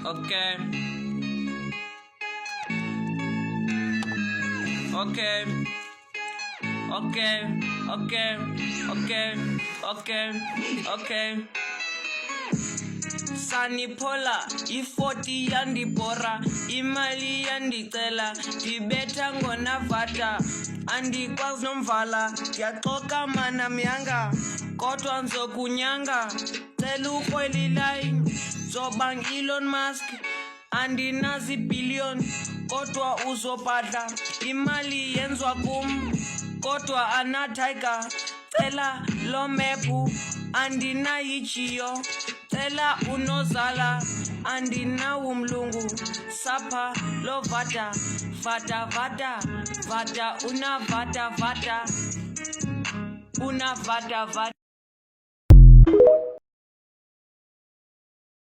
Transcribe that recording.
Okay. Okay. Okay. Okay. Okay. Okay. Okay. Saniphola i40 yandibhora imali yandicela ndibetha ngonavata andikwazi nomvala ndiyaxoka mana myanga kodwa nzokunyanga cela urhweli line zobang Elon Musk andinazi billion kodwa uzobhadla imali yenzwa kum kodwa anatiger cela lo mepu andinayijiyo cela unozala andinawo mlungu sapha lo vata vata vata vata una vata vata una vata vata